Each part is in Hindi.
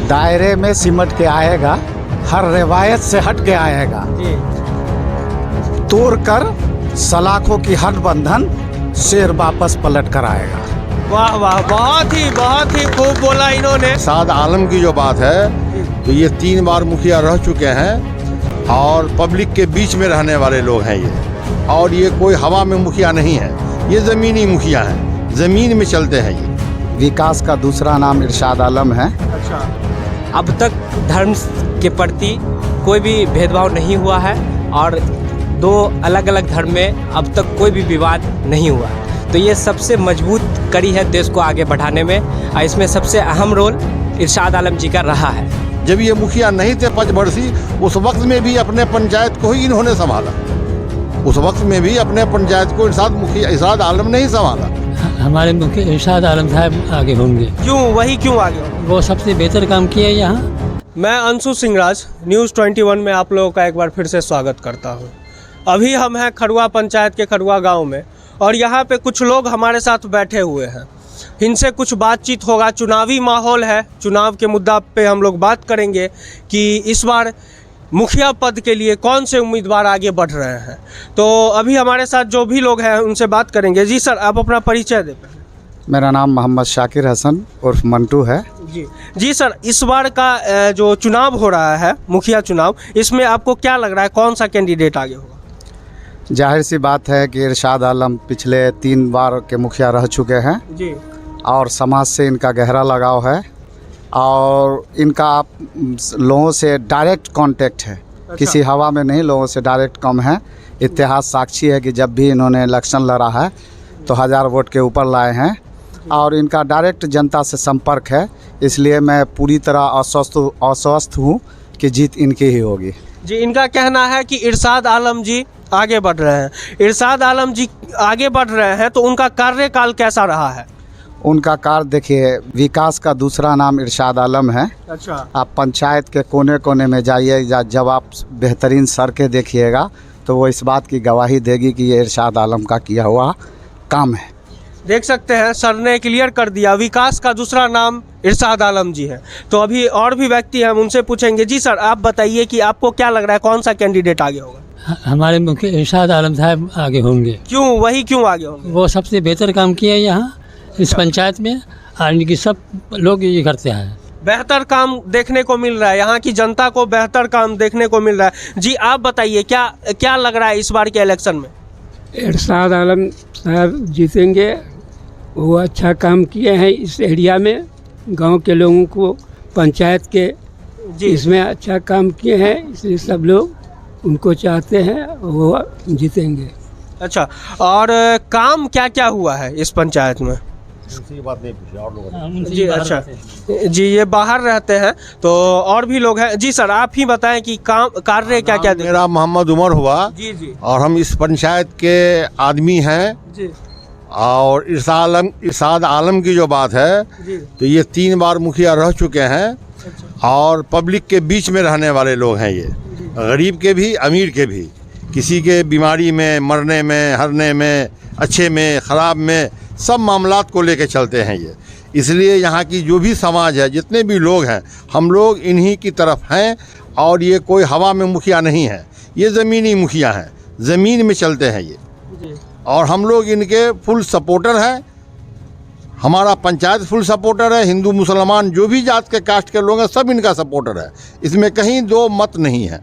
दायरे में सिमट के आएगा, हर रिवायत से हट के आएगा, तोड़ कर सलाखों की हट बंधन, शेर वापस पलट कर आएगा। वाह वाह, बहुत ही खूब बोला इन्होंने। इरशाद आलम की जो बात है, तो ये 3 बार मुखिया रह चुके हैं और पब्लिक के बीच में रहने वाले लोग हैं ये, और ये कोई हवा में मुखिया नहीं है, ये ज़मीनी मुखिया हैं, ज़मीन में चलते हैं ये। विकास का दूसरा नाम इरशाद आलम है। अच्छा, अब तक धर्म के प्रति कोई भी भेदभाव नहीं हुआ है और 2 अलग अलग धर्म में अब तक कोई भी विवाद नहीं हुआ। तो ये सबसे मजबूत कड़ी है देश को आगे बढ़ाने में, और इसमें सबसे अहम रोल इरशाद आलम जी का रहा है। जब ये मुखिया नहीं थे पंचवर्षीय, उस वक्त में भी अपने पंचायत को ही इन्होंने संभाला। उस वक्त में भी अपने पंचायत को इरशाद आलम ने ही संभाला। हमारे मुखिया इरशाद आलम साहब आगे होंगे। क्यों, वही क्यों आगे? वो सबसे बेहतर काम किया यहाँ। मैं अंशु सिंहराज, न्यूज़ 21 में आप लोगों का एक बार फिर से स्वागत करता हूँ। अभी हम हैं खड़ुआ पंचायत के खड़ुआ गांव में, और यहाँ पे कुछ लोग हमारे साथ बैठे हुए हैं। इनसे कुछ बातचीत होगा। चुनावी माहौल है, चुनाव के मुद्दा पे हम लोग बात करेंगे कि इस बार मुखिया पद के लिए कौन से उम्मीदवार आगे बढ़ रहे हैं। तो अभी हमारे साथ जो भी लोग हैं उनसे बात करेंगे। जी सर, आप अपना परिचय दें। मेरा नाम मोहम्मद शाकिर हसन उर्फ मंटू है। जी सर, इस बार का जो चुनाव हो रहा है, मुखिया चुनाव, इसमें आपको क्या लग रहा है, कौन सा कैंडिडेट आगे होगा? जाहिर सी बात है कि इरशाद आलम पिछले 3 बार के मुखिया रह चुके हैं जी, और समाज से इनका गहरा लगाव है और इनका लोगों से डायरेक्ट कांटेक्ट है। अच्छा। किसी हवा में नहीं, लोगों से डायरेक्ट कम है। इतिहास साक्षी है कि जब भी इन्होंने इलेक्शन लड़ा है तो 1000 वोट के ऊपर लाए हैं और इनका डायरेक्ट जनता से संपर्क है। इसलिए मैं पूरी तरह आश्वस्त हूँ कि जीत इनकी ही होगी। जी, इनका कहना है कि इरशाद आलम जी आगे बढ़ रहे हैं। इरशाद आलम जी आगे बढ़ रहे हैं तो उनका कार्यकाल कैसा रहा है? उनका कार्य देखिए, विकास का दूसरा नाम इरशाद आलम है। अच्छा, आप पंचायत के कोने कोने में जाइए, जब आप बेहतरीन सड़कें देखिएगा तो वो इस बात की गवाही देगी कि ये इरशाद आलम का किया हुआ काम है। देख सकते हैं सर ने क्लियर कर दिया, विकास का दूसरा नाम इरशाद आलम जी है। तो अभी और भी व्यक्ति हैं, हम उनसे पूछेंगे। जी सर, आप बताइए कि आपको क्या लग रहा है, कौन सा कैंडिडेट आगे होगा? हमारे मुखिया इरशाद आलम साहब आगे होंगे। क्यों, वही क्यों आगे होंगे? वो सबसे बेहतर काम किया यहाँ इस पंचायत में, और इनकी सब लोग ये करते हैं। बेहतर काम देखने को मिल रहा है, यहाँ की जनता को बेहतर काम देखने को मिल रहा है। जी, आप बताइए क्या लग रहा है इस बार के इलेक्शन में? इरशाद आलम साहब जीतेंगे। वो अच्छा काम किए हैं इस एरिया में, गांव के लोगों को, पंचायत के जी, इसमें अच्छा काम किए हैं, इसलिए सब लोग उनको चाहते हैं, वो जीतेंगे। अच्छा, और काम क्या क्या हुआ है इस पंचायत में? जी, अच्छा जी, ये बाहर रहते हैं तो और भी लोग हैं। जी सर, आप ही बताएं कि काम कार्य क्या क्या? मेरा मोहम्मद उमर हुआ जी जी, और हम इस पंचायत के आदमी हैं। जी और इरशाद आलम की जो बात है, जी, तो ये 3 बार मुखिया रह चुके हैं और पब्लिक के बीच में रहने वाले लोग हैं ये, गरीब के भी अमीर के भी, किसी के बीमारी में, मरने में, हरने में, अच्छे में, ख़राब में, सब मामलात को लेके चलते हैं ये। इसलिए यहाँ की जो भी समाज है, जितने भी लोग हैं, हम लोग इन्हीं की तरफ हैं और ये कोई हवा में मुखिया नहीं है, ये ज़मीनी मुखिया हैं, ज़मीन में चलते हैं ये, और हम लोग इनके फुल सपोर्टर हैं। हमारा पंचायत फुल सपोर्टर है। हिंदू मुसलमान जो भी जात के कास्ट के लोग हैं, सब इनका सपोर्टर है। इसमें कहीं 2 मत नहीं है,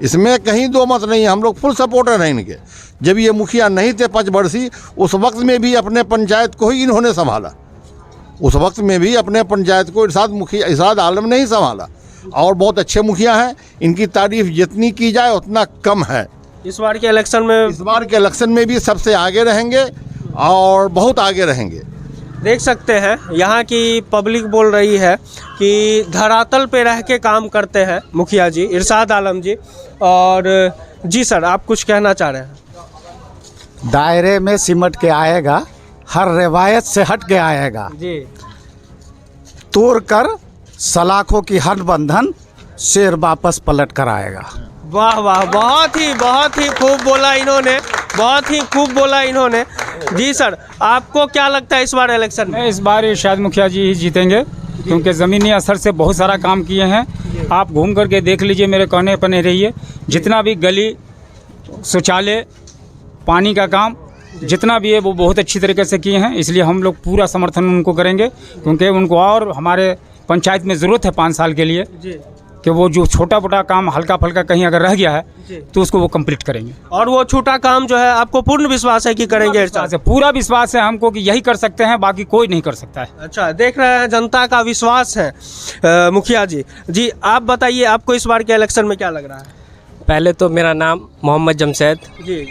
इसमें कहीं 2 मत नहीं है। हम लोग फुल सपोर्टर हैं इनके। जब ये मुखिया नहीं थे पंचवर्षीय, उस वक्त में भी अपने पंचायत को ही इन्होंने संभाला। उस वक्त में भी अपने पंचायत को इरशाद आलम ने ही संभाला, और बहुत अच्छे मुखिया हैं। इनकी तारीफ जितनी की जाए उतना कम है। इस बार के इलेक्शन में भी सबसे आगे रहेंगे और बहुत आगे रहेंगे। देख सकते हैं यहाँ की पब्लिक बोल रही है कि धरातल पे रह के काम करते हैं मुखिया जी, इरशाद आलम जी। और जी सर, आप कुछ कहना चाह रहे हैं? दायरे में सिमट के आएगा, हर रिवायत से हट के आएगा, जी, तोड़ कर सलाखों की हट बंधन, शेर वापस पलट कर आएगा। वाह वाह, बहुत ही खूब बोला इन्होंने, बहुत ही खूब बोला इन्होंने। जी सर, आपको क्या लगता है इस बार इलेक्शन में? इस बार इरशाद मुखिया जी ही जीतेंगे। क्योंकि ज़मीनी असर से बहुत सारा काम किए हैं। आप घूम करके देख लीजिए, मेरे कहने पर नहीं रहिए। जितना भी गली, शौचालय, पानी का काम जितना भी है वो बहुत अच्छी तरीके से किए हैं। इसलिए हम लोग पूरा समर्थन उनको करेंगे, क्योंकि उनको और हमारे पंचायत में ज़रूरत है 5 साल के लिए कि वो जो छोटा मोटा काम हल्का फल्का कहीं अगर रह गया है तो उसको वो कंप्लीट करेंगे। और वो छोटा काम जो है आपको पूर्ण विश्वास है कि करेंगे? पूरा विश्वास है हमको कि यही कर सकते हैं, बाकी कोई नहीं कर सकता है। अच्छा, देख रहे हैं जनता का विश्वास है। मुखिया जी आप बताइए, आपको इस बार के इलेक्शन में क्या लग रहा है? पहले तो मेरा नाम मोहम्मद जमशेद, जी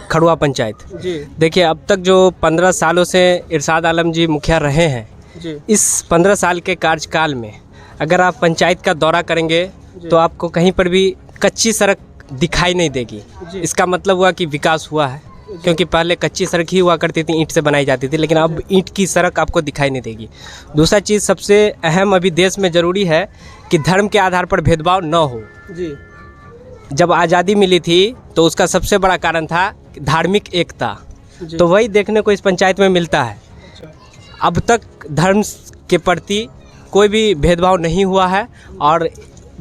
खड़ुआ पंचायत। जी देखिए, अब तक जो 15 सालों से इरशाद आलम जी मुखिया रहे हैं, जी इस 15 साल के कार्यकाल में अगर आप पंचायत का दौरा करेंगे तो आपको कहीं पर भी कच्ची सड़क दिखाई नहीं देगी। इसका मतलब हुआ कि विकास हुआ है, क्योंकि पहले कच्ची सड़क ही हुआ करती थी, ईंट से बनाई जाती थी, लेकिन अब ईंट की सड़क आपको दिखाई नहीं देगी। दूसरा चीज़ सबसे अहम अभी देश में ज़रूरी है कि धर्म के आधार पर भेदभाव न हो। जी जब आज़ादी मिली थी तो उसका सबसे बड़ा कारण था धार्मिक एकता, तो वही देखने को इस पंचायत में मिलता है। अब तक धर्म के प्रति कोई भी भेदभाव नहीं हुआ है और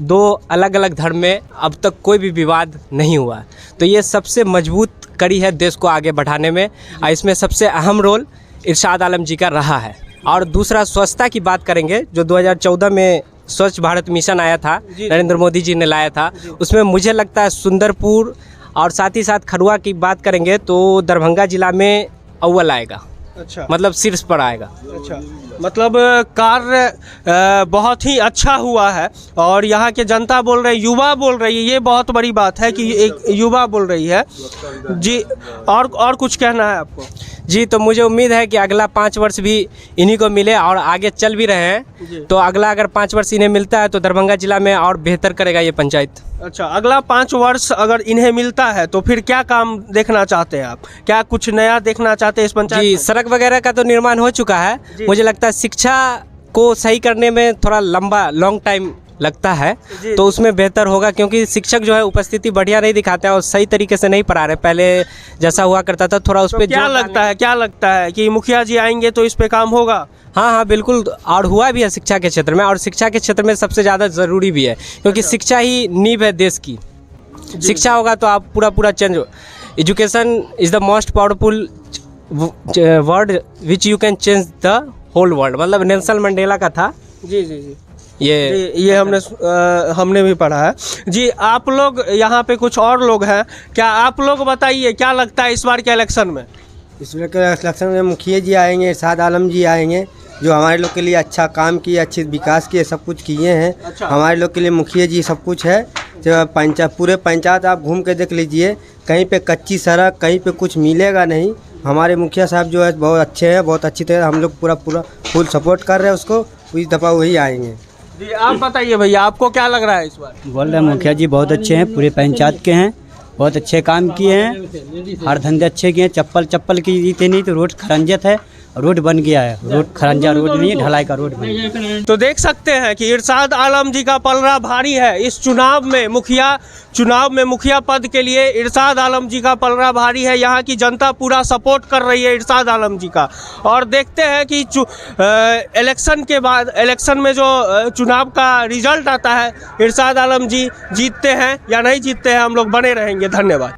2 अलग अलग धर्म में अब तक कोई भी विवाद नहीं हुआ है। तो ये सबसे मजबूत कड़ी है देश को आगे बढ़ाने में, और इसमें सबसे अहम रोल इरशाद आलम जी का रहा है। और दूसरा, स्वच्छता की बात करेंगे, जो 2014 में स्वच्छ भारत मिशन आया था, नरेंद्र मोदी जी ने लाया था, उसमें मुझे लगता है सुंदरपुर और साथ ही साथ खड़ुआ की बात करेंगे तो दरभंगा जिला में अव्वल आएगा। अच्छा, मतलब शीर्ष पर आएगा। अच्छा, मतलब कार्य बहुत ही अच्छा हुआ है और यहाँ के जनता बोल रही, युवा बोल रही है, ये बहुत बड़ी बात है कि एक युवा बोल रही है। जी, और कुछ कहना है आपको? जी, तो मुझे उम्मीद है कि अगला 5 वर्ष भी इन्हीं को मिले और आगे चल भी रहे हैं, तो अगला अगर 5 वर्ष इन्हें मिलता है तो दरभंगा जिला में और बेहतर करेगा ये पंचायत। अच्छा, अगला 5 वर्ष अगर इन्हें मिलता है तो फिर क्या काम देखना चाहते हैं आप? क्या कुछ नया देखना चाहते हैं इस पंचायत जी, में? सड़क वगैरह का तो निर्माण हो चुका है। मुझे लगता है शिक्षा को सही करने में थोड़ा लॉन्ग टाइम लगता है, तो उसमें बेहतर होगा, क्योंकि शिक्षक जो है उपस्थिति बढ़िया नहीं दिखाते हैं और सही तरीके से नहीं पढ़ा रहे। पहले जैसा हुआ करता था, थोड़ा उस पर क्या लगता है कि मुखिया जी आएंगे तो इस पे काम होगा? हाँ, बिल्कुल, और हुआ भी है शिक्षा के क्षेत्र में, और शिक्षा के क्षेत्र में सबसे ज़्यादा ज़रूरी भी है, क्योंकि शिक्षा ही नींव है देश की। शिक्षा होगा तो आप पूरा change. Education is the most powerful word which you can change the whole world, मतलब नेल्सन मंडेला का था। जी जी जी, ये हमने भी पढ़ा है। जी, आप लोग यहाँ पे कुछ और लोग हैं, क्या आप लोग बताइए क्या लगता है इस बार के इलेक्शन में? इस बार के इलेक्शन में मुखिया जी आएंगे, इरशाद आलम जी आएंगे, जो हमारे लोग के लिए अच्छा काम किए, अच्छे विकास किए, सब कुछ किए हैं। अच्छा। हमारे लोग के लिए मुखिया जी सब कुछ है। जो पूरे पंचायत आप घूम के देख लीजिए, कहीं पे कच्ची सड़क, कहीं पे कुछ मिलेगा नहीं। हमारे मुखिया साहब जो है बहुत अच्छे हैं, बहुत अच्छी तरह हम लोग पूरा फुल सपोर्ट कर रहे हैं उसको। इस दफ़ा वही आएंगे। जी, आप बताइए भैया, आपको क्या लग रहा है इस बार? बोल रहे हैं मुखिया जी बहुत अच्छे हैं, पूरे पंचायत के हैं, बहुत अच्छे काम किए हैं, हर धंधे अच्छे किए हैं। चप्पल की जीते नहीं तो रोड खरंजत है, रोड बन गया है, रोड खरंजा रोड नहीं, ढलाई का रोड बन गया। तो देख सकते हैं कि इरशाद आलम जी का पलड़ा भारी है। इस चुनाव में मुखिया पद के लिए इरशाद आलम जी का पलड़ा भारी है। यहाँ की जनता पूरा सपोर्ट कर रही है इरशाद आलम जी का। और देखते हैं कि इलेक्शन के बाद, इलेक्शन में जो चुनाव का रिजल्ट आता है, इरशाद आलम जी जीतते हैं या नहीं जीतते हैं। हम लोग बने रहेंगे। धन्यवाद।